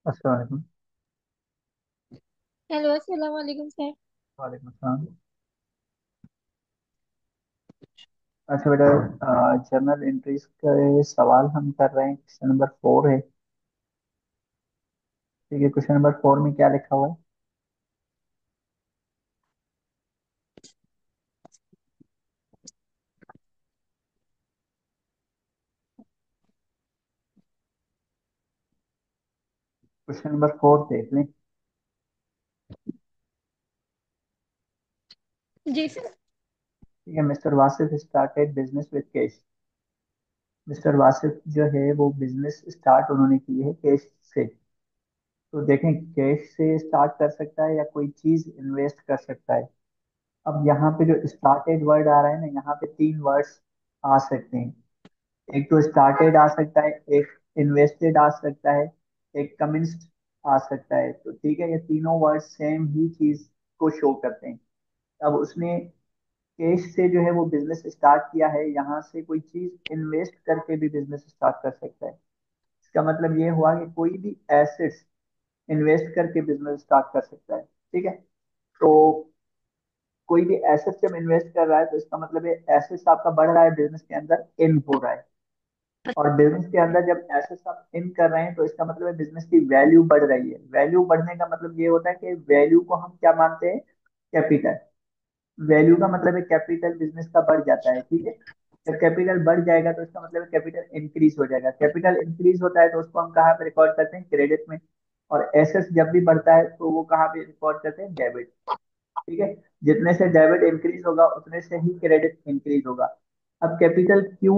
अस्सलाम वालेकुम। हेलो, अस्सलाम वालेकुम सर। वालेकुम अस्सलाम। अच्छा बेटा, जर्नल एंट्रीज के सवाल हम कर रहे हैं। क्वेश्चन नंबर 4 है। ठीक है, क्वेश्चन नंबर 4 में क्या लिखा हुआ है? क्वेश्चन नंबर 4 देख लें। जी सर। ठीक है, mister Wasif started business with cash. Mister Wasif जो है वो बिजनेस स्टार्ट उन्होंने की है कैश से। तो देखें, कैश से स्टार्ट कर सकता है या कोई चीज इन्वेस्ट कर सकता है। अब यहाँ पे जो स्टार्टेड वर्ड आ रहा है ना, यहाँ पे 3 वर्ड्स आ सकते हैं। एक तो स्टार्टेड आ सकता है, एक इन्वेस्टेड आ सकता है, एक कमिंस्ड आ सकता है। तो ठीक है, ये तीनों वर्ड सेम ही चीज को शो करते हैं। अब उसने कैश से जो है वो बिजनेस स्टार्ट किया है, यहाँ से कोई चीज इन्वेस्ट करके भी बिजनेस स्टार्ट कर सकता है। इसका मतलब ये हुआ कि कोई भी एसेट्स इन्वेस्ट करके बिजनेस स्टार्ट कर सकता है। ठीक है, तो कोई भी एसेट जब इन्वेस्ट कर रहा है तो इसका मतलब है एसेट्स आपका बढ़ रहा है, बिजनेस के अंदर इन हो रहा है। और बिजनेस के अंदर जब एसेट्स आप इन कर रहे हैं तो इसका मतलब है बिजनेस की वैल्यू बढ़ रही है। वैल्यू बढ़ने का मतलब ये होता है कि वैल्यू को हम क्या मानते हैं? कैपिटल। वैल्यू का मतलब है कैपिटल बिजनेस का बढ़ जाता है। ठीक है, जब कैपिटल बढ़ जाएगा तो इसका मतलब है कैपिटल इंक्रीज हो जाएगा। कैपिटल इंक्रीज होता है तो उसको हम कहाँ पे रिकॉर्ड करते हैं? क्रेडिट में। और एसेट्स जब भी बढ़ता है तो वो कहाँ पे रिकॉर्ड करते हैं? डेबिट। ठीक है, जितने से डेबिट इंक्रीज होगा उतने से ही क्रेडिट इंक्रीज होगा। अब कैपिटल क्यों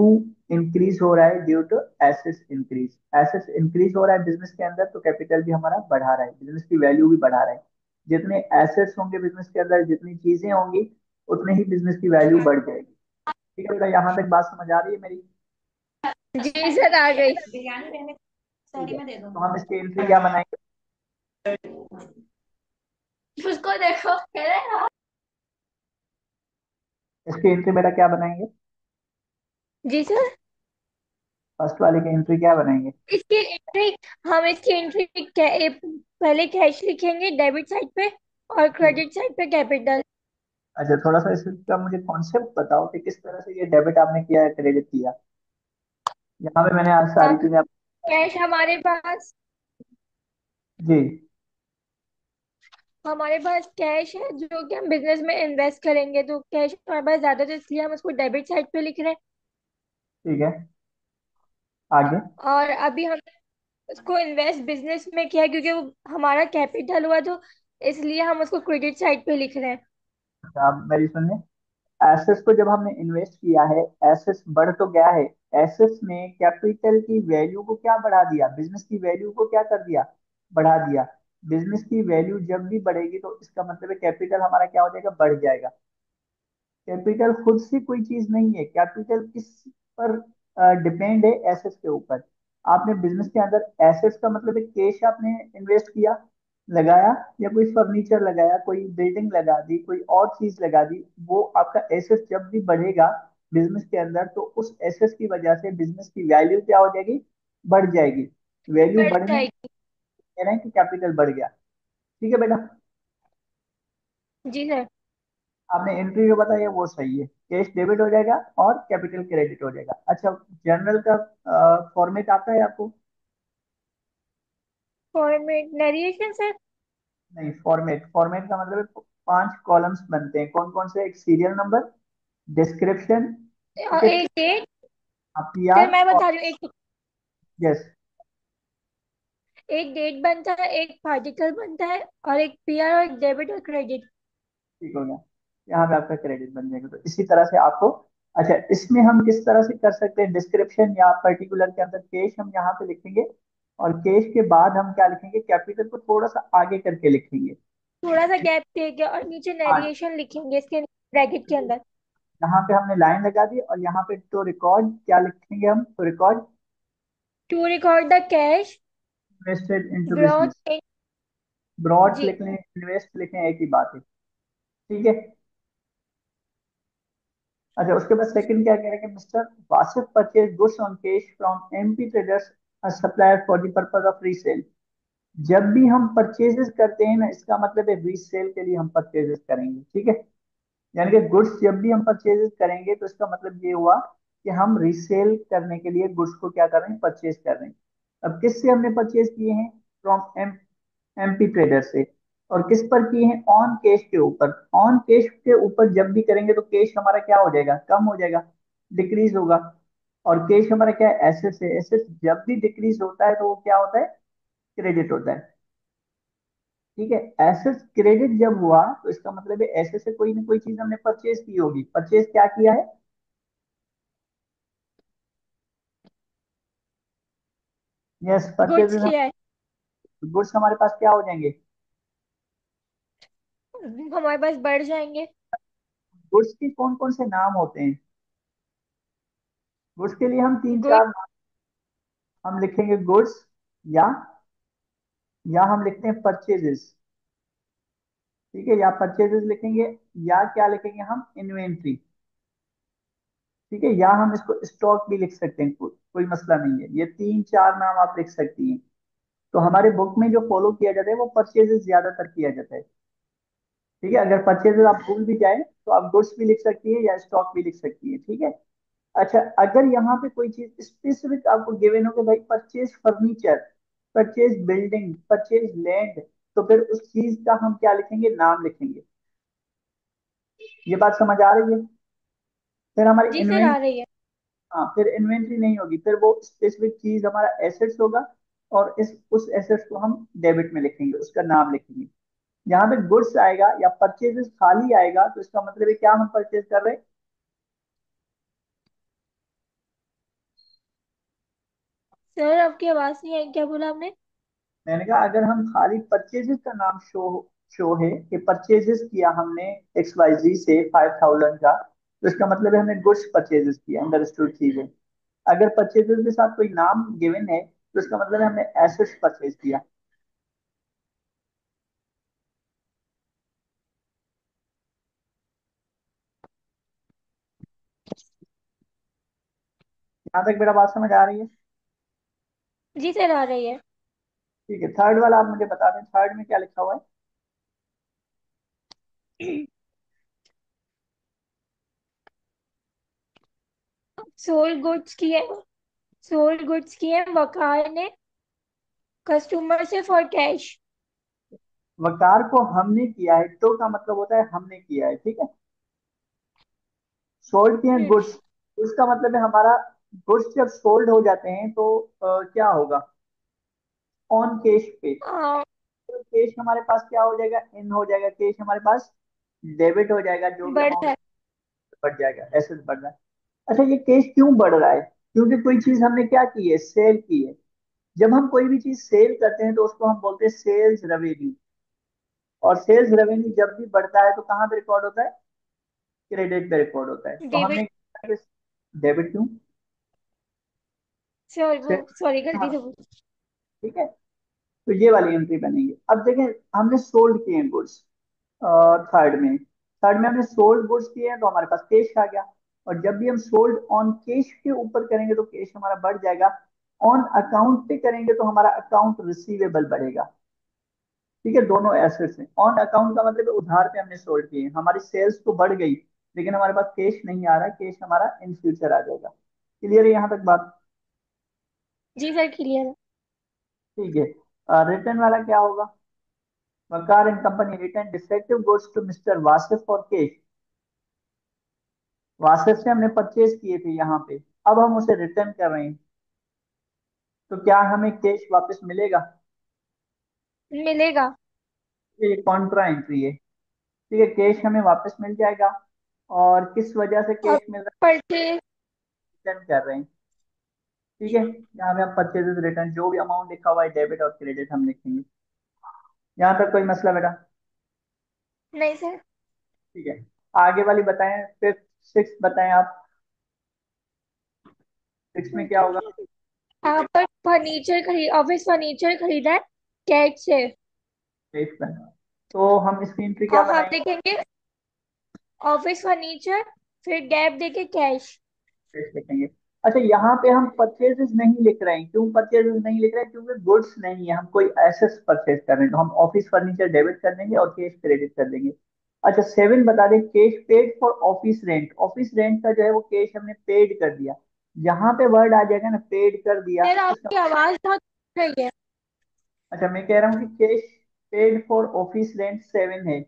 इंक्रीज हो रहा है? Due to assets increase. Assets increase हो रहा है बिजनेस के अंदर तो कैपिटल भी हमारा बढ़ा रहा है, बिजनेस की वैल्यू भी बढ़ा रहा है। जितने एसेट्स होंगे बिजनेस के अंदर, जितनी चीजें होंगी, उतने ही बिजनेस की वैल्यू बढ़ जाएगी। ठीक है बेटा, यहाँ तक बात समझ आ रही है मेरी? जी सर, आ गई। ठीक है, तो हम इसकी एंट्री क्या बनाएंगे? उसको देखो, कह रहे हैं। इसकी एंट्री बेटा क्या बनाएंगे? जी सर। फर्स्ट वाले की एंट्री क्या बनाएंगे? इसकी एंट्री हम इसकी एंट्री पहले कैश लिखेंगे डेबिट साइड पे और ठीक है। क्रेडिट साइड पे कैपिटल। अच्छा, थोड़ा सा इसका मुझे कॉन्सेप्ट बताओ कि किस तरह से ये डेबिट आपने किया है, क्रेडिट किया। यहाँ पे मैंने आज सारी चीजें कैश जी। हमारे पास कैश है जो कि हम बिजनेस में इन्वेस्ट करेंगे, तो कैश हमारे पास ज्यादा, तो इसलिए हम उसको डेबिट साइड पे लिख रहे हैं। ठीक है, आगे। और अभी हम उसको इन्वेस्ट बिजनेस में किया है क्योंकि वो हमारा कैपिटल हुआ, तो इसलिए हम उसको क्रेडिट साइड पे लिख रहे हैं। अच्छा, आप मेरी सुनिए। एसेट्स को जब हमने इन्वेस्ट किया है, एसेट्स बढ़ तो गया है। एसेट्स ने कैपिटल की वैल्यू को क्या बढ़ा दिया? बिजनेस की वैल्यू को क्या कर दिया? बढ़ा दिया। बिजनेस की वैल्यू जब भी बढ़ेगी तो इसका मतलब है कैपिटल हमारा क्या हो जाएगा? बढ़ जाएगा। कैपिटल खुद से कोई चीज नहीं है, कैपिटल किस पर डिपेंड है? एसेट्स के ऊपर। आपने बिजनेस के अंदर एसेट्स का मतलब है कैश आपने इन्वेस्ट किया, लगाया, या कोई फर्नीचर लगाया, कोई बिल्डिंग लगा दी, कोई और चीज लगा दी, वो आपका एसेट्स जब भी बढ़ेगा बिजनेस के अंदर तो उस एसेट्स की वजह से बिजनेस की वैल्यू क्या हो जाएगी? बढ़ जाएगी। वैल्यू बढ़ बढ़ने जाएगी। कह रहे हैं कि कैपिटल बढ़ गया। ठीक है बेटा, जी सर। आपने एंट्री जो बताई है वो सही है। कैश डेबिट हो जाएगा और कैपिटल क्रेडिट हो जाएगा। अच्छा, जर्नल का फॉर्मेट आता है आपको? Format narration sir. नहीं, फॉर्मेट। फॉर्मेट का मतलब है 5 कॉलम्स बनते हैं। कौन कौन से? एक सीरियल नंबर, डिस्क्रिप्शन, ठीक और है, एक डेट। पी आर सर मैं और बता रही हूँ, यस। एक डेट बनता है, एक पार्टिकल बनता है, और एक पीआर और एक डेबिट और क्रेडिट। ठीक हो गया, यहाँ पे आपका क्रेडिट बन जाएगा। तो इसी तरह से आपको, अच्छा, इसमें हम किस तरह से कर सकते हैं डिस्क्रिप्शन या पर्टिकुलर के अंदर कैश हम यहाँ पे लिखेंगे, और कैश के बाद हम क्या लिखेंगे? कैपिटल को थोड़ा सा आगे करके लिखेंगे। थोड़ा सा गैप देके और नीचे हाँ, नरेशन लिखेंगे इसके ब्रैकेट के अंदर। यहाँ पे हमने लाइन लगा दी और यहाँ पे टू रिकॉर्ड क्या लिखेंगे हम? To record to record the cash invested into brought business. In. Broad जी। लिख लें, इन्वेस्ट लिखें, एक ही बात है। ठीक है। अच्छा, उसके बाद सेकंड क्या कह रहे हैं कि mister Wasif purchase goods on cash from MP traders supplier for the purpose of resale. जब भी हम परचेजेस करते हैं ना, इसका मतलब है रीसेल के लिए हम परचेजेस करेंगे, ठीक है। यानी कि गुड्स जब भी हम परचेजेस करेंगे तो इसका मतलब ये हुआ कि हम रीसेल करने के लिए गुड्स को क्या कर रहे हैं, परचेज कर रहे हैं। अब किससे हमने परचेज किए हैं? फ्रॉम एमपी ट्रेडर से। और किस पर किए हैं? ऑन कैश के ऊपर। ऑन कैश के ऊपर जब भी करेंगे तो कैश हमारा क्या हो जाएगा, कम हो जाएगा, डिक्रीज होगा। और कैश हमारा क्या है, एसेट है। एसेट जब भी डिक्रीज होता है तो वो क्या होता है, क्रेडिट होता है। ठीक है। एसेट क्रेडिट जब हुआ तो इसका मतलब है एसेट से कोई ना कोई चीज हमने परचेज की होगी। परचेज क्या किया है? Yes, goods purchase. किया है। गुड्स हमारे पास क्या हो जाएंगे? हमारे पास बढ़ जाएंगे। गुड्स के कौन कौन से नाम होते हैं? गुड्स के लिए हम तीन गुड। चार नाम हम लिखेंगे। गुड्स, या या हम लिखते हैं परचेजेस। ठीक है, या परचेजेस लिखेंगे, या क्या लिखेंगे हम, इन्वेंट्री। ठीक है, या हम इसको स्टॉक भी लिख सकते हैं, कोई मसला नहीं है। ये तीन चार नाम आप लिख सकती हैं। तो हमारे बुक में जो फॉलो किया जाता है वो परचेजेस ज्यादातर किया जाता है। ठीक है, अगर परचेजेस आप भूल भी जाए तो आप गुड्स भी लिख सकती है या स्टॉक भी लिख सकती है। ठीक है। अच्छा, अगर यहाँ पे कोई चीज स्पेसिफिक आपको गिवन हो कि भाई purchase furniture, purchase building, purchase land, तो फिर उस चीज का हम क्या लिखेंगे, नाम लिखेंगे। ये बात समझ आ रही है? फिर हमारी जी सर, आ इन्वेंट्री, रही है। हाँ, फिर इन्वेंट्री नहीं होगी, फिर वो स्पेसिफिक चीज हमारा एसेट्स होगा। और इस उस एसेट्स को हम डेबिट में लिखेंगे, उसका नाम लिखेंगे। यहाँ पे गुड्स आएगा या परचेजेस खाली आएगा तो इसका मतलब है क्या हम परचेज कर रहे हैं। सर आपकी आवाज नहीं आई, क्या बोला आपने? मैंने कहा अगर हम खाली परचेजेस का नाम शो है कि परचेजेस किया हमने एक्स वाई जी से 5,000 का, तो इसका मतलब है हमने गुड्स परचेजेस किया, अंडरस्टूड चीजें। अगर परचेजेस के साथ कोई नाम गिवन है तो इसका मतलब है हमने एसेट्स परचेज किया। यहाँ तक मेरा बात समझ आ रही है? जी सर, आ रही है। ठीक है, थर्ड वाला आप मुझे बता दें, थर्ड में क्या लिखा हुआ है? सोल्ड गुड्स किए। सोल्ड गुड्स किए वकार ने कस्टमर से फॉर कैश। वकार को हमने किया है, तो का मतलब होता है हमने किया है। ठीक है। सोल्ड किए हैं हम्म। गुड्स, उसका मतलब है हमारा गुड्स जब सोल्ड हो जाते हैं तो क्या होगा, ऑन कैश पे। आ, तो कैश हमारे पास क्या हो जाएगा, इन हो जाएगा, कैश हमारे पास डेबिट हो जाएगा, जो भी बढ़ अमाउंट है। बढ़ जाएगा, एसेट बढ़ रहा है। अच्छा, ये कैश क्यों बढ़ रहा है? क्योंकि कोई चीज हमने क्या की है, सेल की है। जब हम कोई भी चीज सेल करते हैं तो उसको हम बोलते हैं सेल्स रेवेन्यू। और सेल्स रेवेन्यू जब भी बढ़ता है तो कहाँ पे रिकॉर्ड होता है, क्रेडिट पे रिकॉर्ड होता है। तो डेबिट। हमने डेबिट क्यों, सर वो सेल, सॉरी, गलती हाँ, से बोल। ठीक है। तो ये वाली एंट्री बनेगी। अब देखें, हमने सोल्ड किए हैं गुड्स, थर्ड में हमने सोल्ड गुड्स किए हैं तो हमारे पास कैश आ गया। और जब भी हम सोल्ड ऑन कैश के ऊपर करेंगे तो कैश हमारा बढ़ जाएगा। ऑन अकाउंट पे करेंगे तो हमारा अकाउंट रिसीवेबल बढ़ेगा। ठीक है, दोनों एसेट्स हैं। ऑन अकाउंट का मतलब है उधार पे हमने सोल्ड किए हैं, हमारी सेल्स तो बढ़ गई लेकिन हमारे पास कैश नहीं आ रहा, कैश हमारा इन फ्यूचर आ जाएगा। क्लियर है यहाँ तक बात? जी सर, क्लियर है। ठीक है। रिटर्न वाला क्या होगा? Waqar and company return defective goods to mister Wasif for cash. Wasif से हमने परचेज किए थे यहाँ पे, अब हम उसे रिटर्न कर रहे हैं, तो क्या हमें कैश वापस मिलेगा? मिलेगा। ये कॉन्ट्रा एंट्री है। ठीक है, कैश हमें वापस मिल जाएगा। और किस वजह से अब कैश मिल रहा परचेज। है, रिटर्न कर रहे हैं। ठीक है, यहाँ पे हम परचेजेस रिटर्न जो भी अमाउंट लिखा हुआ है डेबिट और क्रेडिट हम लिखेंगे। यहाँ तक कोई मसला बेटा? नहीं सर। ठीक है, आगे वाली बताएं, फिफ्थ सिक्स बताएं आप। सिक्स में क्या होगा? आप पर फर्नीचर खरीद ऑफिस फर्नीचर खरीदा है कैश से। सिक्स में तो हम इसकी एंट्री क्या हम बनाएंगे? लिखेंगे ऑफिस फर्नीचर, फिर गैप देके कैश। सिक्स लिखेंगे। अच्छा, यहाँ पे हम परचेजेस नहीं लिख रहे हैं। क्यों परचेजेस नहीं लिख रहे हैं? क्योंकि गुड्स नहीं है, हम कोई एसेट्स परचेज कर रहे हैं, तो हम ऑफिस फर्नीचर डेबिट कर देंगे और कैश क्रेडिट कर देंगे। अच्छा, 7 बता दें, cash paid for office rent. Office rent का जो है वो कैश हमने पेड कर दिया। यहाँ पे वर्ड आ जाएगा ना, पेड कर दिया, सर इसका। आपकी आवाज बहुत रही है। अच्छा, मैं कह रहा हूँ कि cash paid for office rent 7 है।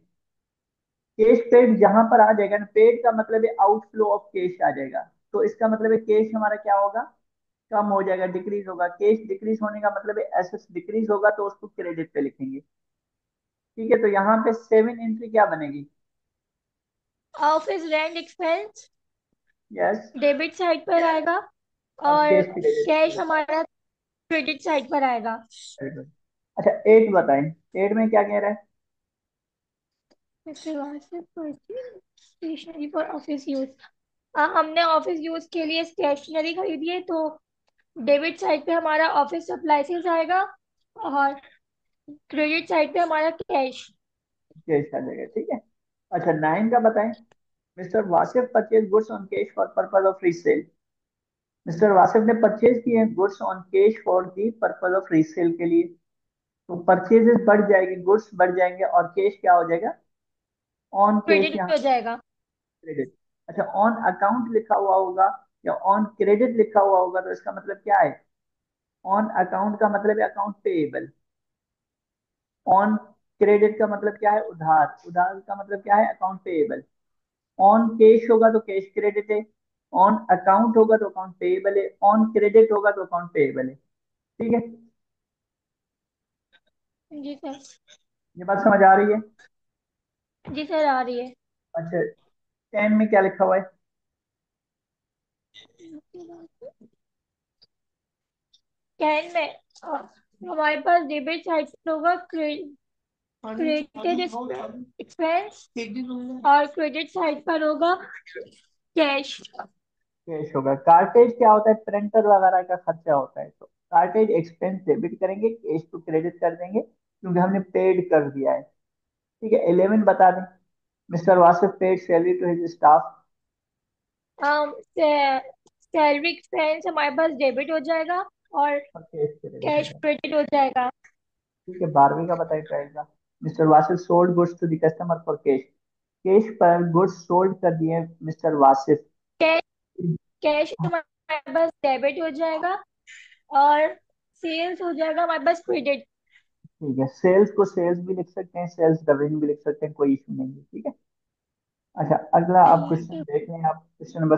कैश पेड जहां पर आ जाएगा ना, पेड का मतलब है आउटफ्लो ऑफ कैश आ जाएगा। तो इसका मतलब है कैश हमारा क्या होगा, कम हो जाएगा, डिक्रीज होगा। कैश डिक्रीज होने का मतलब है एसेट्स डिक्रीज होगा, तो उसको क्रेडिट पे लिखेंगे। ठीक है, तो यहाँ पे 7 एंट्री क्या बनेगी? Office rent expense yes. Debit side पर आएगा और और कैश क्रेडिट कैश पे। हमारा क्रेडिट साइड पर आएगा। अच्छा, 8 बताएं, 8 में क्या कह रहा है? उसके बाद से स्टेशनरी फॉर ऑफिस यूज। हमने ऑफिस यूज के लिए स्टेशनरी खरीदी है, तो डेबिट साइड पे हमारा ऑफिस सप्लाईज आएगा और क्रेडिट साइड पे हमारा कैश। कैश आ जाएगा, ठीक है। अच्छा, 9 का बताएं। Mister Wasif purchase goods on cash for purpose of resale. Mister Wasif ने परचेज किए goods on cash for the purpose of resale के लिए। तो परचेजेस बढ़ जाएगी, गुड्स बढ़ जाएंगे, और कैश क्या हो जाएगा? ऑन कैश क्रेडिट यहाँ हो जाएगा। क्रेडिट। अच्छा, ऑन अकाउंट लिखा हुआ होगा या ऑन क्रेडिट लिखा हुआ होगा, तो इसका मतलब क्या है? ऑन अकाउंट का मतलब है अकाउंट पेएबल। ऑन क्रेडिट का मतलब क्या है? उधार। उधार का मतलब क्या है? Account payable. ऑन कैश होगा तो कैश क्रेडिट है। ऑन अकाउंट होगा तो अकाउंट पेएबल है। ऑन क्रेडिट होगा तो अकाउंट पेएबल है। ठीक है, जी सर। ये बात समझ आ रही है? जी सर आ रही है। अच्छा, 10 में क्या लिखा हुआ है? कैन में हमारे पास डेबिट साइड पर होगा क्रेडिटेड एक्सपेंस और क्रेडिट साइड पर होगा कैश। कैश होगा। कार्टेज क्या होता है? प्रिंटर वगैरह का खर्चा होता है, तो कार्टेज एक्सपेंस डेबिट करेंगे, कैश को क्रेडिट कर देंगे, क्योंकि हमने पेड कर दिया है। ठीक है, 11 बता दें। Mister Wasif paid salary to his staff. Salary expense हमारे पास डेबिट हो जाएगा और और कैश क्रेडिट हो कैश जाएगा। क्रेडिट हो जाएगा। ठीक है, 12वीं का बताइए प्राइस का। Mister Wasif sold goods to the customer for cash. Cash पर गुड्स सोल्ड कर दिए मिस्टर वासिफ। कैश कैश हमारे पास डेबिट हो जाएगा और सेल्स हो जाएगा हमारे पास क्रेडिट। ठीक है, सेल्स को सेल्स भी लिख सकते हैं, सेल्स रेवेन्यू भी लिख सकते हैं, कोई इशू नहीं है। ठीक है। अच्छा, अगला आप क्वेश्चन देख लें, आप क्वेश्चन नंबर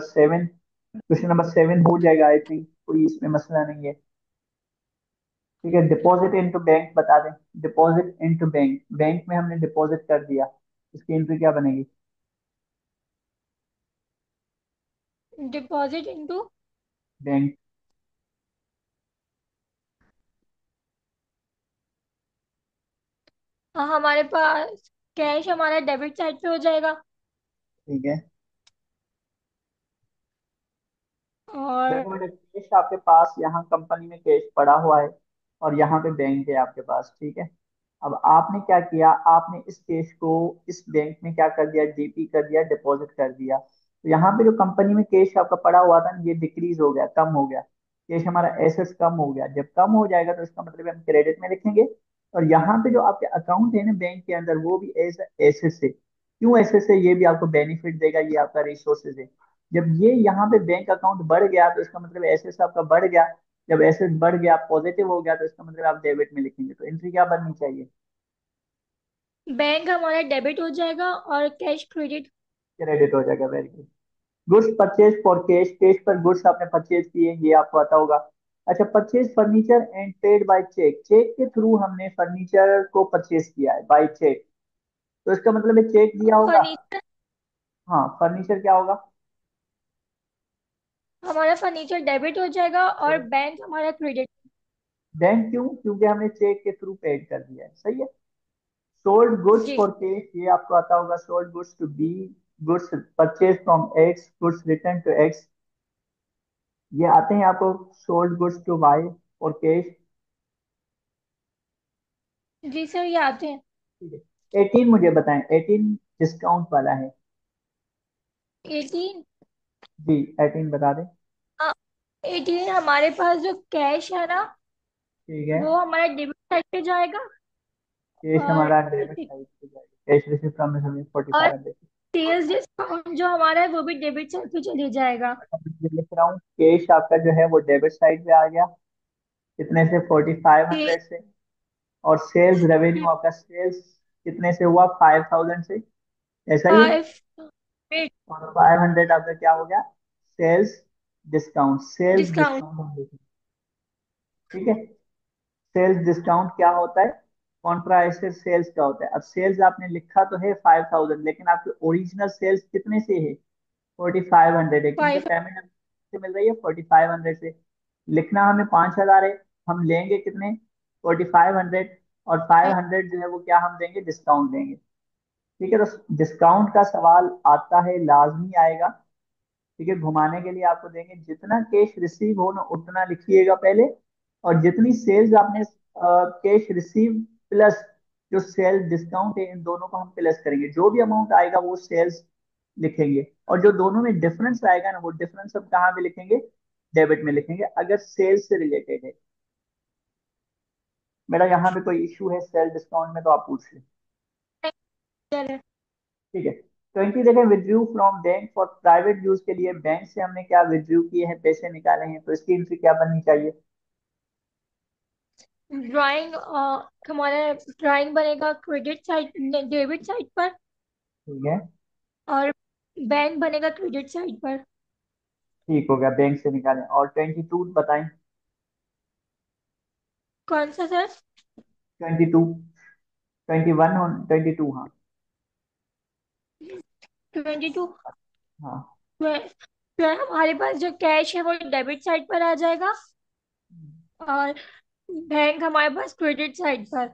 7 हो जाएगा आई थिंक, कोई इसमें मसला नहीं है। ठीक है, डिपॉजिट इनटू बैंक बता दें। डिपॉजिट इनटू बैंक, बैंक में हमने डिपॉजिट कर दिया, इसकी एंट्री क्या बनेगी? Deposit into bank. हमारे पास कैश हमारा डेबिट साइड पे हो जाएगा ठीक है, और देखो बेटा, कैश आपके पास यहाँ कंपनी में कैश पड़ा हुआ है, और यहाँ पे बैंक है आपके पास। ठीक है, अब आपने क्या किया, आपने इस कैश को इस बैंक में क्या कर दिया? डीपी कर दिया, डिपॉजिट कर दिया। तो यहाँ पे जो कंपनी में कैश आपका पड़ा हुआ था ना, ये डिक्रीज हो गया, कम हो गया। कैश हमारा एसेट्स कम हो गया। जब कम हो जाएगा तो इसका मतलब है हम क्रेडिट में लिखेंगे। और यहाँ पे जो आपके अकाउंट है ना बैंक के अंदर, वो भी एज एसेट्स है। क्यों एसेट्स है? ये भी आपको बेनिफिट देगा, ये आपका रिसोर्सेज है। जब ये यहाँ पे बैंक अकाउंट बढ़ गया, तो इसका मतलब एसेट्स आपका बढ़ गया। जब एसेट्स बढ़ गया, पॉजिटिव हो गया, तो इसका मतलब आप डेबिट में लिखेंगे। तो एंट्री क्या बननी चाहिए? बैंक हमारा डेबिट हो जाएगा और कैश क्रेडिट। क्रेडिट हो जाएगा, very good. Goods purchase for cash, cash पर गुड्स आपने परचेज किए, ये आपको आता होगा। अच्छा, purchase furniture and paid by cheque. Cheque के थ्रू हमने फर्नीचर को परचेज किया है, बाय चेक। तो इसका मतलब है चेक दिया होगा। फर्नीचर हाँ, फर्नीचर क्या होगा? हमारा फर्नीचर डेबिट हो जाएगा और बैंक हमारा क्रेडिट। बैंक क्यों? क्योंकि हमने चेक के थ्रू पेड कर दिया है, सही है। सोल्ड गुड्स जी। फॉर कैश, ये आपको आता होगा। Sold goods to be, goods purchase from X, goods return to X, ये आते हैं आपको। सोल्ड गुड्स टू वाई और कैश। जी सर ये आते हैं। ठीक है, 18 मुझे बताएं, 18 डिस्काउंट वाला है। 18। जी, 18 बता दें। एटीन हमारे पास जो कैश है ना, ठीक है। वो हमारे डेबिट साइड पे जाएगा। कैश और हमारा डेबिट साइड पे जाएगा, कैश रिसीव फ्रॉम फोर्टी और फाइव हंड्रेड। सेल्स डिस्काउंट जो हमारा है वो भी डेबिट साइड पे चले जाएगा। मैं लिख रहा हूँ, कैश आपका जो है वो डेबिट साइड पे आ गया, कितने से, फोर्टी फाइव कि हंड्रेड से। और सेल्स रेवेन्यू आपका, सेल्स कितने से हुआ, 5000 से, ऐसा ही है। 5 और 500 आपका क्या हो गया, sales discount, sales discount. Discount हम लिखेंगे। ठीक है। सेल्स डिस्काउंट क्या होता है, कॉन्ट्रा ऐसे सेल्स क्या होता है। अब सेल्स आपने लिखा तो है 5000, लेकिन आपके ओरिजिनल सेल्स कितने से है, 4500 है, क्योंकि 5 पेमेंट से मिल रही है 4500 से। लिखना हमें 5000 है, हम लेंगे कितने, 4500। और 500 जो है वो क्या हम देंगे, डिस्काउंट देंगे। ठीक है, तो डिस्काउंट का सवाल आता है, लाजमी आएगा। ठीक है, घुमाने के लिए आपको देंगे, जितना कैश रिसीव हो ना उतना लिखिएगा पहले। और जितनी सेल्स आपने कैश रिसीव प्लस जो सेल्स डिस्काउंट है, इन दोनों को हम प्लस करेंगे, जो भी अमाउंट आएगा वो सेल्स लिखेंगे। और जो दोनों में डिफरेंस आएगा ना, वो डिफरेंस हम कहाँ पे लिखेंगे, डेबिट में लिखेंगे, अगर सेल्स से रिलेटेड है। मेरा यहाँ पे कोई इशू है सेल डिस्काउंट में तो आप पूछ लें। ठीक है। 20 देखें, withdrew from bank for private use के लिए बैंक से हमने क्या विड्रू किए हैं, पैसे निकाले हैं, तो इसकी एंट्री क्या बननी चाहिए। ड्राइंग हमारा ड्राइंग बनेगा क्रेडिट साइड, डेबिट साइड पर। ठीक है। और बैंक बनेगा क्रेडिट साइड पर। ठीक हो गया, बैंक से निकालें। और 22 बताएं। कौन सा सर? 22, 21 और 22, हाँ। 22। हाँ। तो हमारे पास जो कैश है वो डेबिट साइड पर आ जाएगा। और बैंक हमारे पास क्रेडिट साइड पर।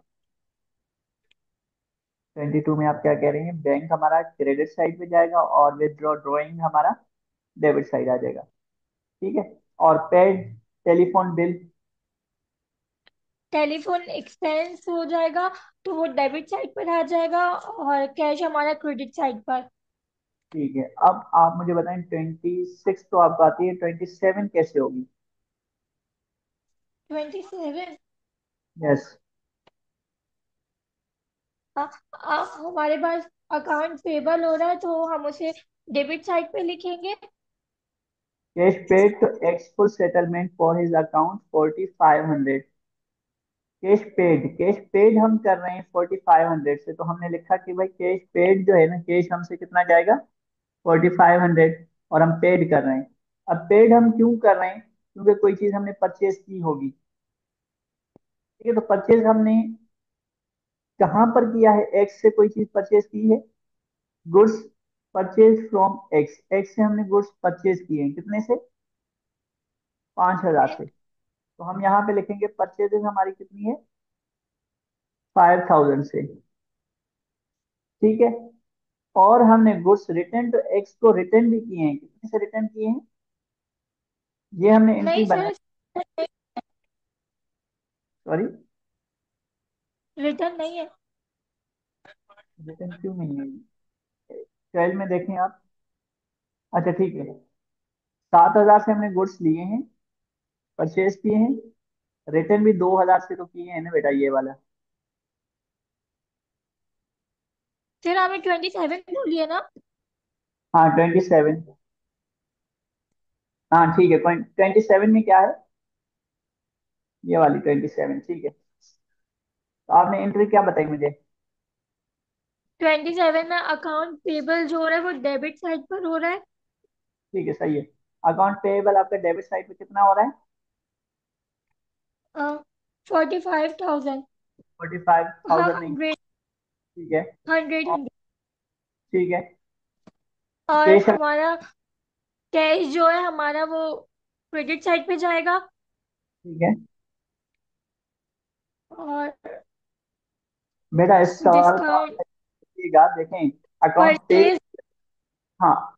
22 में आप क्या कह रही हैं, बैंक हमारा क्रेडिट साइड पे जाएगा और विदड्रॉ ड्रॉइंग हमारा डेबिट साइड आ जाएगा। ठीक है। और paid telephone bill. Telephone expense हो जाएगा, तो वो डेबिट साइड पर आ जाएगा। और कैश हमारा क्रेडिट साइड पर। ठीक है, अब आप मुझे बताएं, 26 तो आपको आती है, 27 कैसे होगी। 27। यस। हमारे पास अकाउंट पेबल हो रहा है तो हम उसे डेबिट साइड पे लिखेंगे। Cash paid to X full settlement for his account 4500। Cash paid हम कर रहे हैं 4500 से, तो हमने लिखा कि भाई कैश पेड जो है ना, कैश हमसे कितना जाएगा, 4500, और हम पेड कर रहे हैं। अब पेड हम क्यों कर रहे हैं, क्योंकि कोई चीज हमने परचेज की होगी। ठीक है, तो परचेज हमने कहाँ पर किया है, एक्स से कोई चीज परचेज की है, goods purchase from x, x से हमने गुड्स परचेज किए हैं, कितने से, 5000 से। तो हम यहाँ पे लिखेंगे परचेजेस हमारी कितनी है, 5000 से। ठीक है। और हमने गुड्स रिटर्न टू एक्स को रिटर्न भी किए हैं, कितने से रिटर्न किए हैं, ये हमने एंट्री नहीं बनाई। सर, सॉरी, रिटर्न नहीं है। रिटर्न क्यों नहीं है, 12 में देखें आप। अच्छा ठीक है, 7000 से हमने गुड्स लिए हैं, परचेज किए हैं, रिटर्न भी 2000 से तो किए हैं ना बेटा, ये वाला। फिर आपने 27 बोलिए ना। हाँ 27। हाँ ठीक है, 27 में क्या है, ये वाली 27, ठीक है। तो आपने एंट्री क्या बताई मुझे। 27 में अकाउंट पेबल जो हो रहा है वो डेबिट साइड पर हो रहा है। ठीक है, सही है। अकाउंट पेएबल आपका डेबिट साइड पे कितना हो रहा है, 45,000। 45,000 हाँ, नहीं। 100। ठीक है। 100। और ठीक है, और कैश। हमारा कैश जो है हमारा वो क्रेडिट साइड पे जाएगा। ठीक है और बेटा, इस सवाल को आप डिस्काउंट देखिएगा, देखें, अकाउंट पे, परचेज। हाँ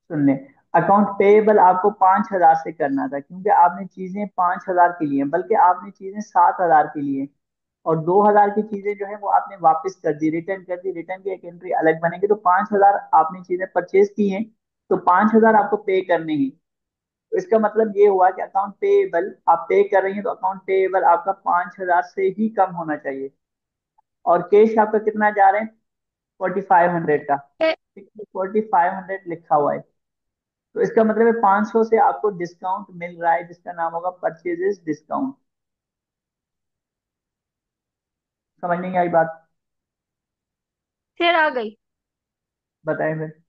सुन लें, अकाउंट पेएबल आपको 5000 से करना था, क्योंकि आपने चीजें 5000 की ली हैं, बल्कि आपने चीजें 7000 की ली हैं। और 2000 की चीजें जो है वो आपने वापस कर दी, रिटर्न कर दी, रिटर्न की एक एंट्री अलग बनेगी। तो 5000 आपने चीजें परचेज की हैं, तो 5000 आपको पे करने हैं। तो इसका मतलब ये हुआ कि अकाउंट पेएबल आप पे कर रही हैं, तो अकाउंट पेएबल आपका 5,000 से ही कम होना चाहिए। और कैश आपका कितना जा रहे हैं, 4,500 का। ए, 4,500 लिखा हुआ है, तो इसका मतलब है 500 से आपको डिस्काउंट मिल रहा है, जिसका नाम होगा परचेजेस डिस्काउंट। समझ नहीं आई बात? फिर आ गई। बताएं फिर।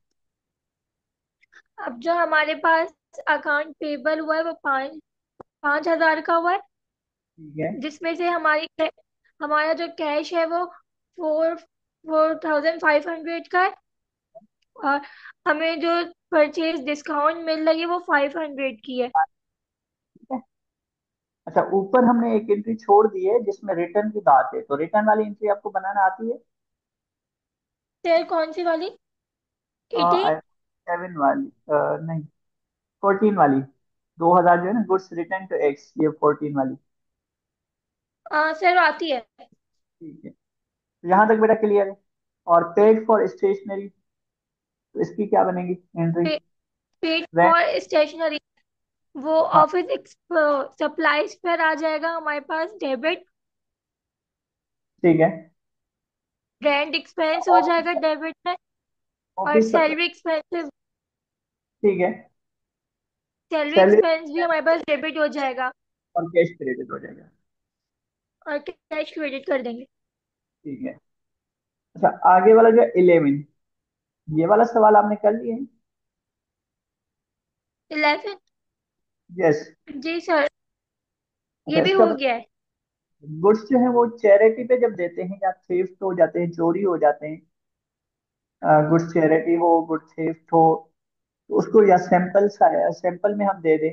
अब जो हमारे पास अकाउंट पेबल हुआ है वो 5,000 का हुआ है, ठीक है। जिसमें से हमारा जो कैश है वो 4,500 का है। और हमें जो परचेज डिस्काउंट मिल रही है वो 500 की है। ठीक है। अच्छा, ऊपर हमने एक एंट्री छोड़ दी है जिसमें रिटर्न की बात है, तो रिटर्न वाली एंट्री आपको बनाना आती है? फिर कौन सी वाली? 18। 7 वाली, नहीं, 14 वाली। 2,000 जो है ना, गुड्स रिटर्न टू एक्स, ये 14 वाली। सर आती है। ठीक है, तो यहाँ तक बेटा क्लियर है। और पेड फॉर स्टेशनरी, तो इसकी क्या बनेगी entry? Paid rent. For stationery, वो हाँ। ऑफिस सप्लाईज पर आ जाएगा हमारे पास डेबिट। ठीक है। रेंट एक्सपेंस हो ऑफिस जाएगा डेबिट में। और ऑफिस सप्लाई। ठीक है। सैलरी सैलरी एक्सपेंस भी हमारे पास डेबिट हो जाएगा। और कैश क्रेडिट हो जाएगा। और कैश क्रेडिट कर देंगे। ठीक है। अच्छा, आगे वाला जो 11, ये वाला सवाल आपने कर लिए? 11। यस। जी सर, अच्छा, ये भी इसका हो गया है। गुड्स जो है वो चैरिटी पे जब देते हैं, या थेफ्ट हो जाते हैं, चोरी हो जाते हैं, गुड्स चैरिटी हो, गुड थेफ्ट हो, तो उसको या सैंपल सैंपल में हम दे दें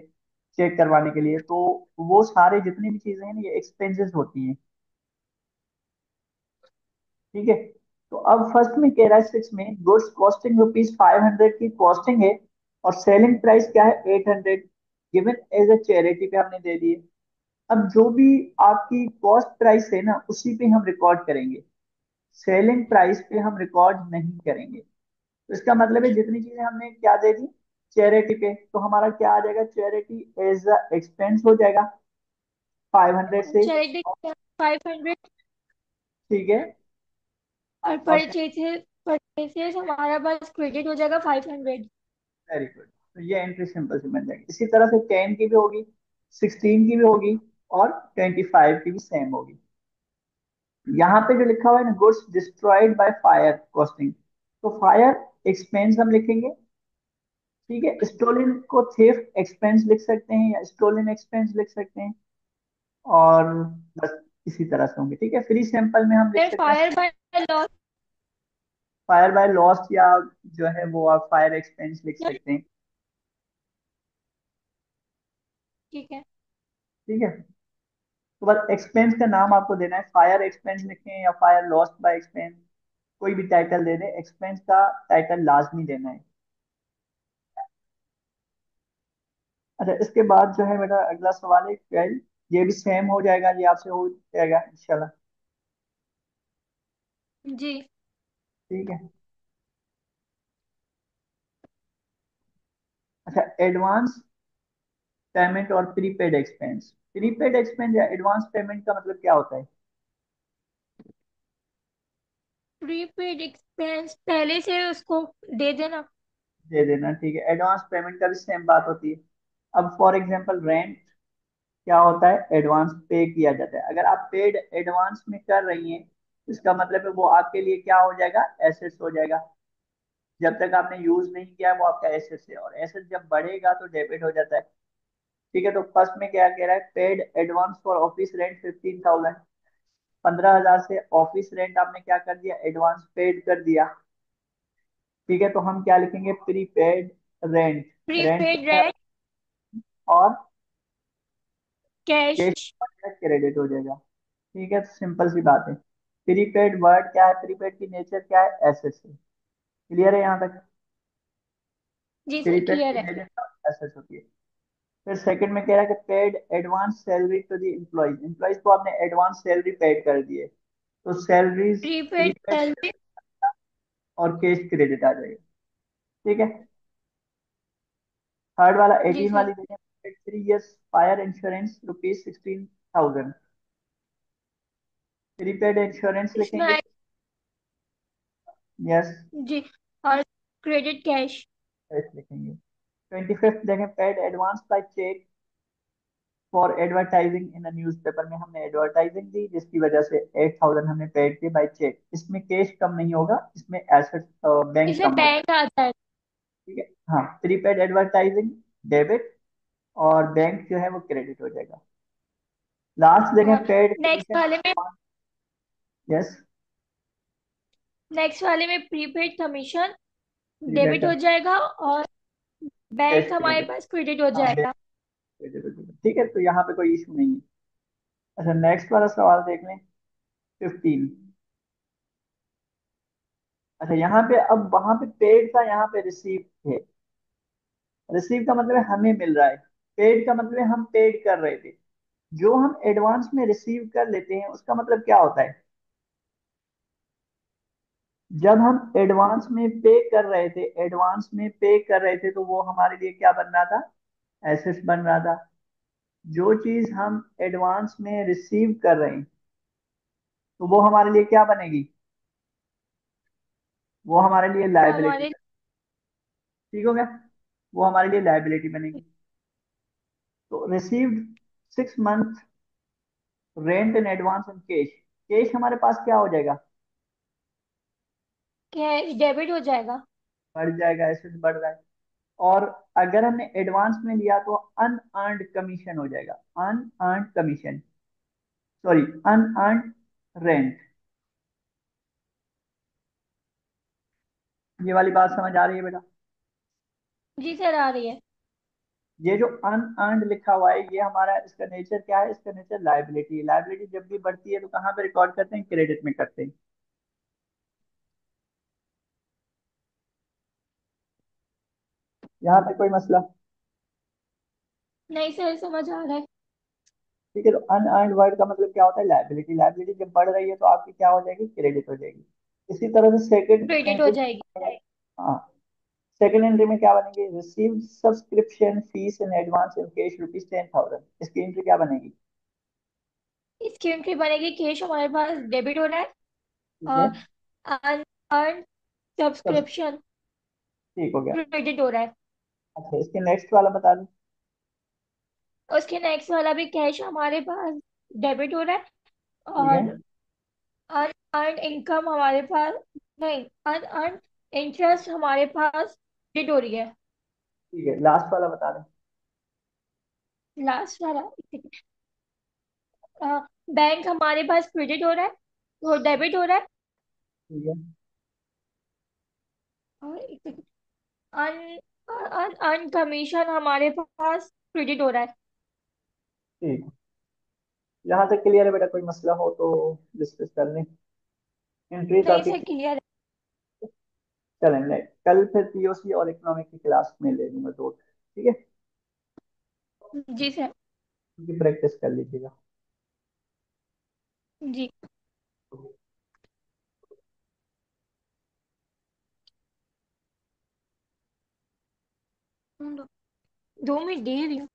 चेक करवाने के लिए, तो वो सारे जितनी भी चीजें हैं ना, ये एक्सपेंसेस होती हैं। ठीक है। तो अब फर्स्ट में कह रहा है 6 में, गुड्स कॉस्टिंग ₹500 की कॉस्टिंग है, और सेलिंग प्राइस क्या है, 800, गिवन एज अ चैरिटी पे हमने दे दिए। अब जो भी आपकी कॉस्ट प्राइस है ना, उसी पे हम रिकॉर्ड करेंगे, सेलिंग प्राइस पे हम रिकॉर्ड नहीं करेंगे। तो इसका मतलब है जितनी चीजें हमने क्या दे दी, चैरिटी पे, तो हमारा क्या आ जाएगा, चैरिटी एज अ एक्सपेंस हो जाएगा 500 से। चैरिटी 500। ठीक है। और और परचेसेस परचेसेस हमारा बस क्रेडिट हो जाएगा 500। वेरी गुड, तो ये एंट्री सिंपल से बन जाएगी। इसी तरह से 10 की भी होगी, 16 की भी होगी, और 25 की भी सेम होगी। यहाँ पे जो लिखा हुआ है ना, goods destroyed by fire costing, तो फायर एक्सपेंस हम लिखेंगे। ठीक है, स्टोलन को थेफ्ट एक्सपेंस लिख सकते हैं, या स्टोलन एक्सपेंस लिख सकते हैं। और बस इसी तरह से होंगे। ठीक है, फ्री सैंपल में हम लिख फिर सकते हैं fire by loss. Fire by loss, या जो है वो आप फायर एक्सपेंस लिख सकते हैं। ठीक है। ठीक है, तो बस एक्सपेंस का नाम आपको देना है, फायर एक्सपेंस लिखें या फायर लॉस बाय एक्सपेंस, कोई भी टाइटल दे दे, एक्सपेंस का टाइटल लाजमी देना है। अच्छा, इसके बाद जो है बेटा अगला सवाल है 12, ये भी सेम हो जाएगा, ये आपसे हो जाएगा इंशाल्लाह। जी। ठीक है। अच्छा, एडवांस पेमेंट और प्रीपेड एक्सपेंस। प्रीपेड एक्सपेंस या एडवांस पेमेंट का मतलब क्या होता है? प्रीपेड एक्सपेंस पहले से उसको दे देना। दे देना। ठीक है, एडवांस पेमेंट का भी सेम बात होती है। अब फॉर एग्जांपल रेंट क्या होता है, एडवांस पे किया जाता है। अगर आप पेड एडवांस में कर रही हैं, इसका मतलब है वो आपके लिए क्या हो जाएगा, एसेट्स हो जाएगा। जब तक आपने यूज नहीं किया वो आपका एसेट्स है, और एसेट जब बढ़ेगा तो डेबिट हो जाता है। ठीक है, तो फर्स्ट में क्या कह रहा है, paid advance for office rent 15,000, 15,000 से ऑफिस रेंट आपने क्या कर दिया, एडवांस पेड कर दिया। ठीक है, तो हम क्या लिखेंगे, प्रीपेड रेंट। रेंट प्रीपेड कितना है, रेंट और कैश। कैश क्रेडिट हो जाएगा। ठीक है, तो सिंपल सी बात है। प्रीपेड वर्ड क्या है, प्रीपेड की नेचर क्या है, एसेट्स है। क्लियर है यहाँ तक? जी सर प्रीपेड की क्लियर है। नेचर एसेट्स होती है। फिर सेकंड में कह रहा है कि paid advance salary to the employees, employees को आपने एडवांस सैलरी पेड कर दी है, तो सैलरीज प्रीपेड प्रीपेड सैलरी। और कैश क्रेडिट आ जाएगा। ठीक है। थर्ड वाला जी 18 सर। वाली देखें, 3 years fire insurance ₹16,000। Prepaid insurance लिखेंगे। इसमें यस। जी, और क्रेडिट कैश। यस लिखेंगे। 25th देखें, paid advance by cheque for advertising in newspaper में हमने एडवर्टाइजिंग दी जिसकी वजह से 8,000 हमने पेड किए बाय चेक। इसमें कैश कम नहीं होगा, इसमें एसेट बैंक इसमें कम होगा। बैंक आ जाएगा। ठीक है। हाँ, प्रीपेड एडवर्टाइजिंग डेबिट और बैंक जो है वो क्रेडिट हो जाएगा। लास्ट देखें, और पेड नेक्स्ट कमीशन। वाले में यस। नेक्स्ट वाले में प्रीपेड कमीशन प्रीपेड डेबिट हो जाएगा, और कैश बैंक हमारे क्रेडिट। पास क्रेडिट हो हाँ बैंक जाएगा। क्रेडिट। ठीक है, तो यहाँ पे कोई इशू नहीं है। अच्छा, नेक्स्ट वाला सवाल देख लें। 15। अच्छा, यहाँ पे अब वहां पे पेड था, यहाँ पे रिसीव है। रिसीव का मतलब है हमें मिल रहा है। पेड का मतलब है हम पेड कर रहे थे। जो हम एडवांस में रिसीव कर लेते हैं उसका मतलब क्या होता है? जब हम एडवांस में पे कर रहे थे, एडवांस में पे कर रहे थे तो वो हमारे लिए क्या बन रहा था? एसेट्स बन रहा था। जो चीज हम एडवांस में रिसीव कर रहे हैं तो वो हमारे लिए क्या बनेगी? वो हमारे लिए वो लाइबिलिटी। हमारे ठीक हो गया। वो हमारे लिए लाइबिलिटी बनेगी। तो received 6 month rent in advance in cash. Cash हमारे पास क्या हो जाएगा? कैश डेबिट हो जाएगा। बढ़ जाएगा, एसेट बढ़ रहा है। और अगर हमने एडवांस में लिया तो अनअर्न्ड कमीशन हो जाएगा। Unearned commission, sorry, unearned rent. ये वाली बात समझ आ रही है बेटा? जी सर, आ रही है। ये जो अनअर्न्ड लिखा हुआ है ये हमारा, इसका नेचर क्या है? इसका नेचर लाइबिलिटी है। लाइबिलिटी जब भी बढ़ती है तो कहाँ पे रिकॉर्ड करते हैं? क्रेडिट में करते हैं। यहाँ पे कोई मसला? नहीं सर, समझ आ रहा है। ठीक है, तो अनअर्न्ड वर्ड का मतलब क्या होता है? लाइबिलिटी। लाइबिलिटी जब बढ़ रही है तो आपकी क्या हो जाएगी? क्रेडिट हो जाएगी। इसी तरह से सेकंड क्रेडिट हो एंट्री। जाएगी। हाँ, सेकंड एंट्री में क्या बनेगी? Receive subscription fees in advance in cash ₹10,000। इसकी एंट्री क्या बनेगी? इसकी एंट्री बनेगी, कैश हमारे पास डेबिट हो रहा है, ठीक है। और अनअर्न्ड सब सब्सक्रिप्शन ठीक हो गया। क्रेडिट हो रहा है। अच्छा, इसके नेक्स्ट वाला बता दो। उसके नेक्स्ट वाला भी कैश हमारे पास डेबिट हो रहा है, ठीक है। और अनअर्न्ड इनकम हमारे पास, नहीं, अनअर्न्ड इंटरेस्ट हमारे पास क्रेडिट हो रही है। ठीक है, लास्ट वाला बता दें। लास्ट वाला, बैंक हमारे पास क्रेडिट हो रहा है, वो डेबिट हो रहा है। ठीक है। और अन अन अन कमीशन हमारे पास क्रेडिट हो रहा है। ठीक। यहाँ तक क्लियर है बेटा? कोई मसला हो तो डिस्कस कर लें। एंट्रीज नहीं आपकी सर, क्लियर चलेंगे कल फिर पीओसी और इकोनॉमिक की क्लास में ले लूंगा दो। ठीक है। है। जी सर। उनकी प्रैक्टिस कर लीजिएगा। जी। 2 मिनट दे रही हूँ।